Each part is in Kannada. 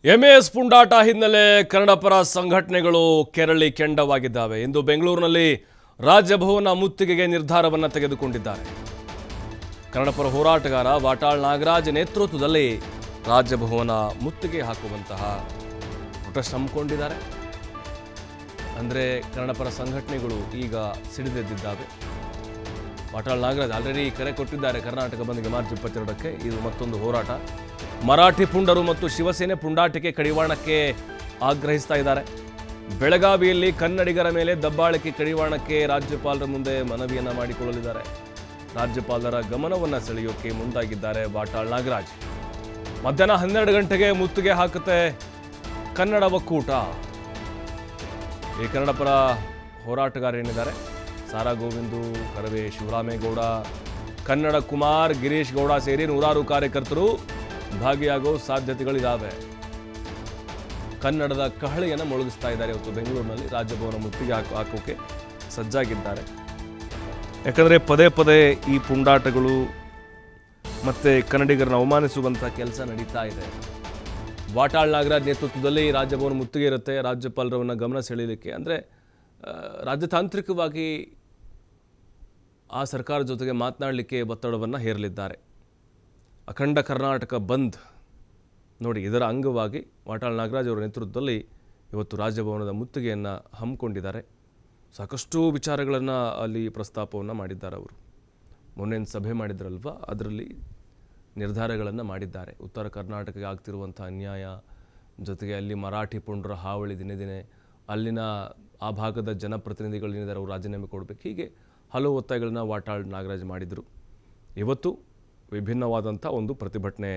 ಎಂಎಎಸ್ ಪುಂಡಾಟ ಹಿನ್ನೆಲೆ ಕನ್ನಡ ಪರ ಸಂಘಟನೆಗಳು ಕೆರಳಿ ಕೆಂಡವಾಗಿದ್ದಾವೆ. ಇಂದು ಬೆಂಗಳೂರಿನಲ್ಲಿ ರಾಜಭವನ ಮುತ್ತಿಗೆಗೆ ನಿರ್ಧಾರವನ್ನು ತೆಗೆದುಕೊಂಡಿದ್ದಾರೆ. ಕನ್ನಡ ಪರ ಹೋರಾಟಗಾರ ವಾಟಾಳ್ ನಾಗರಾಜ್ ನೇತೃತ್ವದಲ್ಲಿ ರಾಜಭವನ ಮುತ್ತಿಗೆ ಹಾಕುವಂತಹ ಪ್ರೊಟೆಸ್ಟ್ ಹಮ್ಮಿಕೊಂಡಿದ್ದಾರೆ. ಅಂದರೆ ಕನ್ನಡ ಪರ ಸಂಘಟನೆಗಳು ಈಗ ಸಿಡಿದೆದ್ದಿದ್ದಾವೆ. ವಾಟಾಳ್ ನಾಗರಾಜ್ ಆಲ್ರೆಡಿ ಕರೆ ಕೊಟ್ಟಿದ್ದಾರೆ ಕರ್ನಾಟಕ ಬಂದ್ಗೆ ಮಾರ್ಚ್ 22ಕ್ಕೆ. ಇದು ಮತ್ತೊಂದು ಹೋರಾಟ. ಮರಾಠಿ ಪುಂಡರು ಮತ್ತು ಶಿವಸೇನೆ ಪುಂಡಾಟಿಕೆ ಕಡಿವಾಣಕ್ಕೆ ಆಗ್ರಹಿಸ್ತಾ ಇದ್ದಾರೆ. ಬೆಳಗಾವಿಯಲ್ಲಿ ಕನ್ನಡಿಗರ ಮೇಲೆ ದಬ್ಬಾಳಿಕೆ ಕಡಿವಾಣಕ್ಕೆ ರಾಜ್ಯಪಾಲರ ಮುಂದೆ ಮನವಿಯನ್ನು ಮಾಡಿಕೊಳ್ಳಲಿದ್ದಾರೆ. ರಾಜ್ಯಪಾಲರ ಗಮನವನ್ನು ಸೆಳೆಯೋಕೆ ಮುಂದಾಗಿದ್ದಾರೆ ವಾಟಾಳ್ ನಾಗರಾಜ್. ಮಧ್ಯಾಹ್ನ 12 ಗಂಟೆಗೆ ಮುತ್ತಿಗೆ ಹಾಕುತ್ತೆ ಕನ್ನಡ ಒಕ್ಕೂಟ. ಈ ಕನ್ನಡ ಪರ ಹೋರಾಟಗಾರರೇನಿದ್ದಾರೆ ಸಾರಾ ಗೋವಿಂದು, ಕರವೇ ಶಿವರಾಮೇಗೌಡ, ಕನ್ನಡ ಕುಮಾರ್, ಗಿರೀಶ್ ಗೌಡ ಸೇರಿ ನೂರಾರು ಕಾರ್ಯಕರ್ತರು ಭಾಗಿಯಾಗೋ ಸಾಧ್ಯತೆಗಳಿದ್ದಾವೆ. ಕನ್ನಡದ ಕಹಳೆಯನ್ನು ಮೊಳಗಿಸ್ತಾ ಇದ್ದಾರೆ. ಇವತ್ತು ಬೆಂಗಳೂರಿನಲ್ಲಿ ರಾಜಭವನ ಮುತ್ತಿಗೆ ಹಾಕೋಕೆ ಸಜ್ಜಾಗಿದ್ದಾರೆ. ಯಾಕಂದರೆ ಪದೇ ಪದೇ ಈ ಪುಂಡಾಟಗಳು ಮತ್ತು ಕನ್ನಡಿಗರನ್ನು ಅವಮಾನಿಸುವಂಥ ಕೆಲಸ ನಡೀತಾ ಇದೆ. ವಾಟಾಳ್ ನಾಗರಾಜ್ ನೇತೃತ್ವದಲ್ಲಿ ರಾಜಭವನ ಮುತ್ತಿಗೆ ಇರುತ್ತೆ ರಾಜ್ಯಪಾಲರನ್ನು ಗಮನ ಸೆಳೆಯಲಿಕ್ಕೆ. ಅಂದರೆ ರಾಜತಾಂತ್ರಿಕವಾಗಿ ಆ ಸರ್ಕಾರದ ಜೊತೆಗೆ ಮಾತನಾಡಲಿಕ್ಕೆ ಒತ್ತಡವನ್ನು ಹೇರಲಿದ್ದಾರೆ. ಅಖಂಡ ಕರ್ನಾಟಕ ಬಂದ್ ನೋಡಿ, ಇದರ ಅಂಗವಾಗಿ ವಾಟಾಳ್ ನಾಗರಾಜ್ ಅವರ ನೇತೃತ್ವದಲ್ಲಿ ಇವತ್ತು ರಾಜಭವನದ ಮುತ್ತಿಗೆಯನ್ನು ಹಮ್ಮಿಕೊಂಡಿದ್ದಾರೆ. ಸಾಕಷ್ಟು ವಿಚಾರಗಳನ್ನು ಅಲ್ಲಿ ಪ್ರಸ್ತಾಪವನ್ನು ಮಾಡಿದ್ದಾರೆ. ಅವರು ಮೊನ್ನೆ ಸಭೆ ಮಾಡಿದ್ರಲ್ವ, ಅದರಲ್ಲಿ ನಿರ್ಧಾರಗಳನ್ನು ಮಾಡಿದ್ದಾರೆ. ಉತ್ತರ ಕರ್ನಾಟಕಕ್ಕೆ ಆಗ್ತಿರುವಂಥ ಅನ್ಯಾಯ, ಜೊತೆಗೆ ಅಲ್ಲಿ ಮರಾಠಿ ಪುಂಡರ ಹಾವಳಿ ದಿನೇ ದಿನೇ, ಅಲ್ಲಿನ ಆ ಭಾಗದ ಜನಪ್ರತಿನಿಧಿಗಳೇನಿದ್ದಾರೆ ಅವರು ರಾಜೀನಾಮೆ ಕೊಡಬೇಕು, ಹೀಗೆ ಹಲವು ಒತ್ತಾಯಗಳನ್ನ ವಾಟಾಳ್ ನಾಗರಾಜ್ ಮಾಡಿದರು. ಇವತ್ತು ವಿಭಿನ್ನವಾದಂಥ ಒಂದು ಪ್ರತಿಭಟನೆ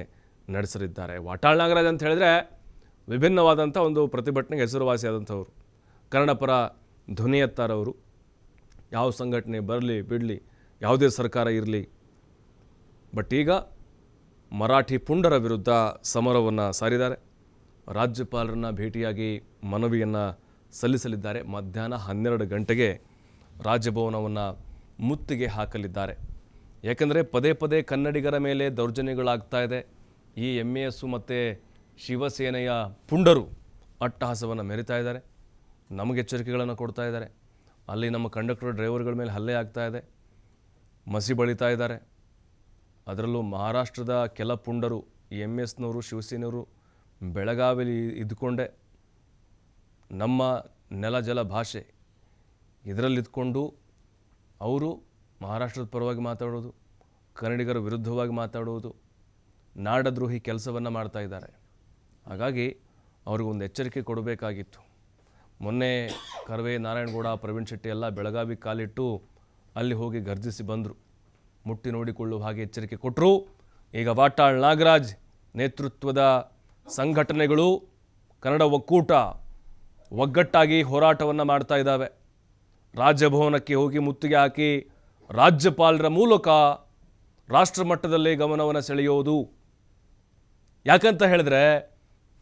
ನಡೆಸಲಿದ್ದಾರೆ. ವಾಟಾಳ್ ನಾಗರಾಜ್ ಅಂತ ಹೇಳಿದ್ರೆ ವಿಭಿನ್ನವಾದಂಥ ಒಂದು ಪ್ರತಿಭಟನೆಗೆ ಹೆಸರುವಾಸಿಯಾದಂಥವ್ರು. ಕನ್ನಡ ಪರ ಧ್ವನಿ ಎತ್ತಾರವರು. ಯಾವ ಸಂಘಟನೆ ಬರಲಿ ಬಿಡಲಿ, ಯಾವುದೇ ಸರ್ಕಾರ ಇರಲಿ, ಬಟ್ ಈಗ ಮರಾಠಿ ಪುಂಡರ ವಿರುದ್ಧ ಸಮರವನ್ನು ಸಾರಿದ್ದಾರೆ. ರಾಜ್ಯಪಾಲರನ್ನ ಭೇಟಿಯಾಗಿ ಮನವಿಯನ್ನು ಸಲ್ಲಿಸಲಿದ್ದಾರೆ. ಮಧ್ಯಾಹ್ನ 12 ಗಂಟೆಗೆ ರಾಜಭವನವನ್ನು ಮುತ್ತಿಗೆ ಹಾಕಲಿದ್ದಾರೆ. ಯಾಕೆಂದರೆ ಪದೇ ಪದೇ ಕನ್ನಡಿಗರ ಮೇಲೆ ದೌರ್ಜನ್ಯಗಳಾಗ್ತಾ ಇದೆ. ಈ ಎಂಎಎಸ್ ಮತ್ತು ಶಿವಸೇನೆಯ ಪುಂಡರು ಅಟ್ಟಹಾಸವನ್ನು ಮೆರಿತಾ ಇದ್ದಾರೆ. ನಮಗೆ ಎಚ್ಚರಿಕೆಗಳನ್ನು ಕೊಡ್ತಾ ಇದ್ದಾರೆ. ಅಲ್ಲಿ ನಮ್ಮ ಕಂಡಕ್ಟರ್ ಡ್ರೈವರ್ಗಳ ಮೇಲೆ ಹಲ್ಲೆ ಆಗ್ತಾ ಇದೆ, ಮಸಿ ಬಳಿತಾ ಇದ್ದಾರೆ. ಅದರಲ್ಲೂ ಮಹಾರಾಷ್ಟ್ರದ ಕೆಲ ಪುಂಡರು, ಈ ಎಂಎಸ್ನವರು ಶಿವಸೇನೆಯವರು ಬೆಳಗಾವಿಯಲ್ಲಿ ಇದ್ದುಕೊಂಡೆ ನಮ್ಮ ನೆಲ ಜಲ ಭಾಷೆ ಇದರಲ್ಲಿದ್ದುಕೊಂಡು ಅವರು ಮಹಾರಾಷ್ಟ್ರದ ಪರವಾಗಿ ಮಾತಾಡೋದು, ಕನ್ನಡಿಗರ ವಿರುದ್ಧವಾಗಿ ಮಾತಾಡುವುದು, ನಾಡದ್ರೋಹಿ ಕೆಲಸವನ್ನು ಮಾಡ್ತಾ ಇದ್ದಾರೆ. ಹಾಗಾಗಿ ಅವ್ರಿಗೊಂದು ಎಚ್ಚರಿಕೆ ಕೊಡಬೇಕಾಗಿತ್ತು. ಮೊನ್ನೆ ಕರವೇ ನಾರಾಯಣಗೌಡ, ಪ್ರವೀಣ್ ಶೆಟ್ಟಿ ಎಲ್ಲ ಬೆಳಗಾವಿ ಕಾಲಿಟ್ಟು ಅಲ್ಲಿ ಹೋಗಿ ಗರ್ಜಿಸಿ ಬಂದರು. ಮುಟ್ಟಿ ನೋಡಿಕೊಳ್ಳುವ ಹಾಗೆ ಎಚ್ಚರಿಕೆ ಕೊಟ್ಟರು. ಈಗ ವಾಟಾಳ್ ನಾಗರಾಜ್ ನೇತೃತ್ವದ ಸಂಘಟನೆಗಳು ಕನ್ನಡ ಒಕ್ಕೂಟ ಒಗ್ಗಟ್ಟಾಗಿ ಹೋರಾಟವನ್ನು ಮಾಡ್ತಾ ಇದ್ದಾವೆ. ರಾಜಭವನಕ್ಕೆ ಹೋಗಿ ಮುತ್ತಿಗೆ ಹಾಕಿ ರಾಜ್ಯಪಾಲರ ಮೂಲಕ ರಾಷ್ಟ್ರ ಮಟ್ಟದಲ್ಲಿ ಗಮನವನ್ನು ಸೆಳೆಯೋದು. ಯಾಕಂತ ಹೇಳಿದ್ರೆ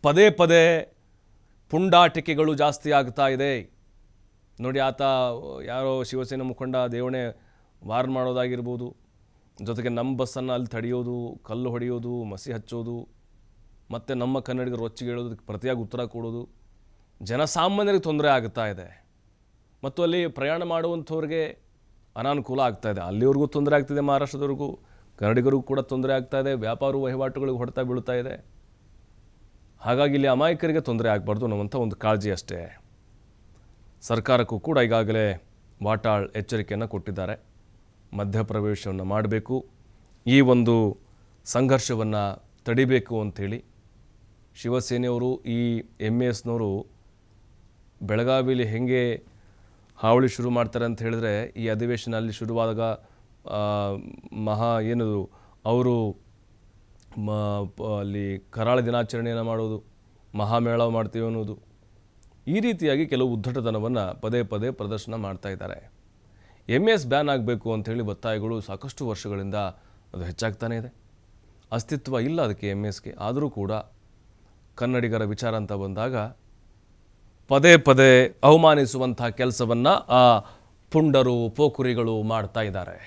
ಪದೇ ಪದೇ ಪುಂಡಾಟಿಕೆಗಳು ಜಾಸ್ತಿ ಆಗ್ತಾ ಇದೆ. ನೋಡಿ, ಆತ ಯಾರೋ ಶಿವಸೇನಾ ಮುಖಂಡ ದೇವಣೆ ವಾರ್ ಮಾಡೋದಾಗಿರ್ಬೋದು, ಜೊತೆಗೆ ನಮ್ಮ ಬಸ್ಸನ್ನು ಅಲ್ಲಿ ತಡೆಯೋದು, ಕಲ್ಲು ಹೊಡೆಯೋದು, ಮಸಿ ಹಚ್ಚೋದು, ಮತ್ತು ನಮ್ಮ ಕನ್ನಡಿಗರು ರೊಚ್ಚಿಗೆ ಹೇಳೋದಕ್ಕೆ ಪ್ರತಿಯಾಗಿ ಉತ್ತರ ಕೊಡೋದು, ಜನಸಾಮಾನ್ಯರಿಗೆ ತೊಂದರೆ ಆಗ್ತಾ ಇದೆ. ಮತ್ತು ಅಲ್ಲಿ ಪ್ರಯಾಣ ಮಾಡುವಂಥವ್ರಿಗೆ ಅನಾನುಕೂಲ ಆಗ್ತಾ ಇದೆ. ಅಲ್ಲಿವರೆಗೂ ತೊಂದರೆ ಆಗ್ತಿದೆ, ಮಹಾರಾಷ್ಟ್ರದವರೆಗೂ, ಕನ್ನಡಿಗರಿಗೂ ಕೂಡ ತೊಂದರೆ ಆಗ್ತಾ ಇದೆ. ವ್ಯಾಪಾರ ವಹಿವಾಟುಗಳಿಗೆ ಹೊಡೆತ ಬೀಳ್ತಾ ಇದೆ. ಹಾಗಾಗಿ ಇಲ್ಲಿ ಅಮಾಯಕರಿಗೆ ತೊಂದರೆ ಆಗಬಾರ್ದು ಅನ್ನುವಂಥ ಒಂದು ಕಾಳಜಿ ಅಷ್ಟೇ. ಸರ್ಕಾರಕ್ಕೂ ಕೂಡ ಈಗಾಗಲೇ ವಾಟಾಳ್ ಎಚ್ಚರಿಕೆಯನ್ನು ಕೊಟ್ಟಿದ್ದಾರೆ. ಮಧ್ಯಪ್ರವೇಶವನ್ನು ಮಾಡಬೇಕು, ಈ ಒಂದು ಸಂಘರ್ಷವನ್ನು ತಡಿಬೇಕು ಅಂಥೇಳಿ. ಶಿವಸೇನೆಯವರು, ಈ ಎಂಎಎಸ್ನವರು ಬೆಳಗಾವಿಯಲ್ಲಿ ಹೆಂಗೆ ಹಾವಳಿ ಶುರು ಮಾಡ್ತಾರೆ ಅಂತ ಹೇಳಿದ್ರೆ, ಈ ಅಧಿವೇಶನ ಅಲ್ಲಿ ಶುರುವಾದಾಗ ಅವರು ಅಲ್ಲಿ ಕರಾಳ ದಿನಾಚರಣೆಯನ್ನು ಮಾಡೋದು, ಮಹಾಮೇಳ ಮಾಡ್ತೀವಿ ಅನ್ನೋದು, ಈ ರೀತಿಯಾಗಿ ಕೆಲವು ಉದ್ದಟತನವನ್ನು ಪದೇ ಪದೇ ಪ್ರದರ್ಶನ ಮಾಡ್ತಾ ಇದ್ದಾರೆ. ಎಂಎಎಸ್ ಬ್ಯಾನ್ ಆಗಬೇಕು ಅಂಥೇಳಿ ಒತ್ತಾಯಗಳು ಸಾಕಷ್ಟು ವರ್ಷಗಳಿಂದ ಅದು ಹೆಚ್ಚಾಗ್ತಾನೇ ಇದೆ. ಅಸ್ತಿತ್ವ ಇಲ್ಲ ಅದಕ್ಕೆ ಎಂಎಎಸ್ಗೆ. ಆದರೂ ಕೂಡ ಕನ್ನಡಿಗರ ವಿಚಾರ ಅಂತ ಬಂದಾಗ ಪದೇ ಪದೇ ಅವಮಾನಿಸುವಂಥ ಕೆಲಸವನ್ನು ಆ ಪುಂಡರು, ಪೋಖರಿಗಳು ಮಾಡ್ತಾ ಇದ್ದಾರೆ.